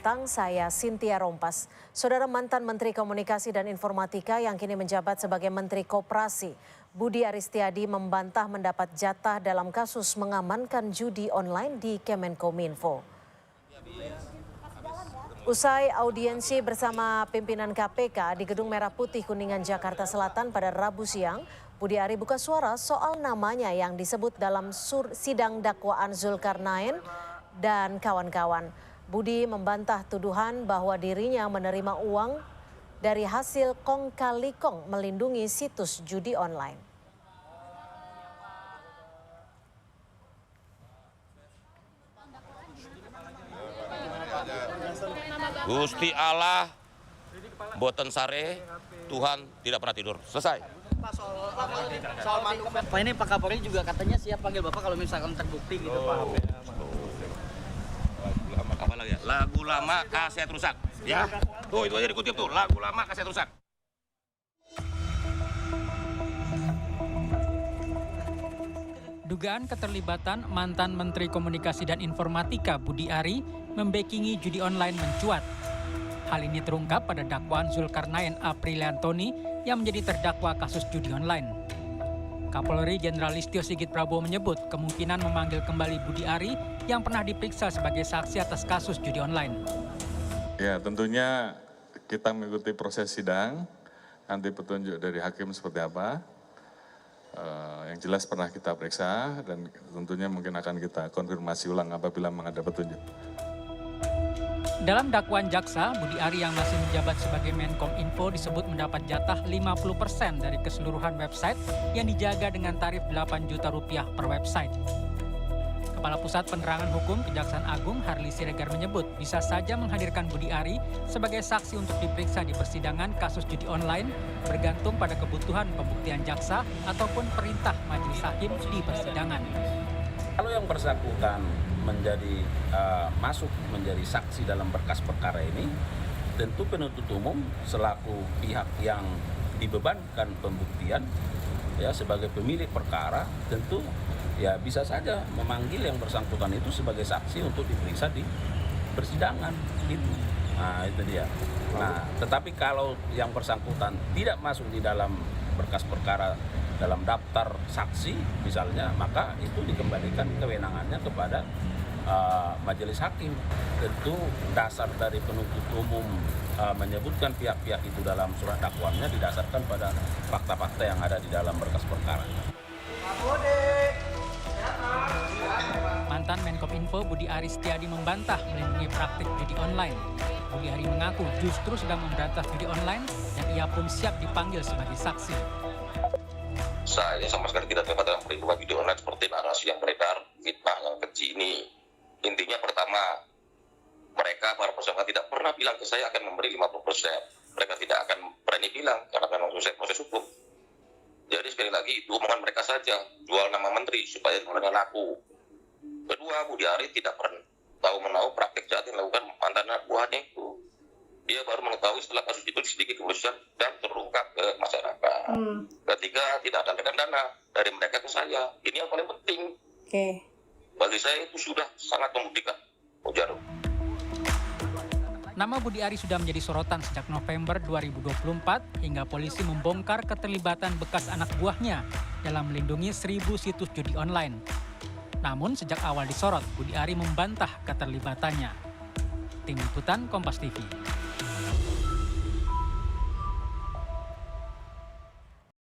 petang, saya Cynthia Rompas. Saudara mantan Menteri Komunikasi dan Informatika yang kini menjabat sebagai Menteri Koperasi, Budi Aristiadi membantah mendapat jatah dalam kasus mengamankan judi online di Kemenkominfo. Usai audiensi bersama pimpinan KPK di Gedung Merah Putih Kuningan, Jakarta Selatan pada Rabu siang, Budi Ari buka suara soal namanya yang disebut dalam sidang dakwaan Zulkarnain dan kawan-kawan. Budi membantah tuduhan bahwa dirinya menerima uang dari hasil kong kali kong melindungi situs judi online. Gusti Allah, boten sare, Tuhan tidak pernah tidur. Selesai. Pak, soal manuver. Pak, ini Pak Kapolri juga katanya siap panggil Bapak kalau misalkan terbukti gitu Pak. Apa lagi ya? Lagu lama kaset rusak. Ya, tuh itu aja dikutip tuh, lagu lama kaset rusak. Dugaan keterlibatan mantan Menteri Komunikasi dan Informatika Budi Ari membackingi judi online mencuat. Hal ini terungkap pada dakwaan Zulkarnain Apriliantoni yang menjadi terdakwa kasus judi online. Kapolri Jenderal Listio Sigit Prabowo menyebut kemungkinan memanggil kembali Budi Ari yang pernah diperiksa sebagai saksi atas kasus judi online. Ya, tentunya kita mengikuti proses sidang, nanti petunjuk dari hakim seperti apa. Yang jelas pernah kita periksa dan tentunya mungkin akan kita konfirmasi ulang apabila ada petunjuk. Dalam dakwaan jaksa, Budi Ari yang masih menjabat sebagai Menkom Info disebut mendapat jatah 50% dari keseluruhan website yang dijaga dengan tarif 8 juta rupiah per website. Kepala Pusat Penerangan Hukum Kejaksaan Agung Harli Siregar menyebut bisa saja menghadirkan Budi Ari sebagai saksi untuk diperiksa di persidangan kasus judi online bergantung pada kebutuhan pembuktian jaksa ataupun perintah majelis hakim di persidangan. Kalau yang bersangkutan masuk menjadi saksi dalam berkas perkara ini, tentu penuntut umum selaku pihak yang dibebankan pembuktian ya sebagai pemilik perkara tentu ya bisa saja memanggil yang bersangkutan itu sebagai saksi untuk diperiksa di persidangan gitu. Nah, itu dia. Nah, tetapi kalau yang bersangkutan tidak masuk di dalam berkas perkara dalam daftar saksi misalnya, maka itu dikembalikan kewenangannya kepada majelis hakim. Tentu dasar dari penuntut umum menyebutkan pihak-pihak itu dalam surat dakwaannya didasarkan pada fakta-fakta yang ada di dalam berkas perkara. Mantan Menkom Info Budi Aristiadi membantah melindungi praktik judi online. Budi Ari mengaku justru sedang memberantas judi online dan ia pun siap dipanggil sebagai saksi. Saya sama sekali tidak terlibat dalam perlindungan judi online seperti narasi yang beredar, fitnah yang keji ini. Intinya pertama, mereka para peserta tidak pernah bilang ke saya akan memberi 50%. Mereka tidak akan berani bilang karena memang selesai proses hukum. Jadi sekali lagi itu omongan mereka saja, jual nama menteri supaya kemudian laku. Kedua, Budi Ari tidak pernah tahu-menahu praktik jahat yang dilakukan mantan anak buahnya itu. Dia baru mengetahui setelah kasus itu diselidiki kepolisian dan terungkap ke masyarakat. Ketiga, tidak ada aliran dana dari mereka ke saya. Ini yang paling penting. Bagi saya itu sudah sangat membuktikan. Jarum. Nama Budi Ari sudah menjadi sorotan sejak November 2024 hingga polisi membongkar keterlibatan bekas anak buahnya dalam melindungi 1.000 situs judi online. Namun sejak awal disorot, Budi Ari membantah keterlibatannya. Tim Liputan Kompas TV.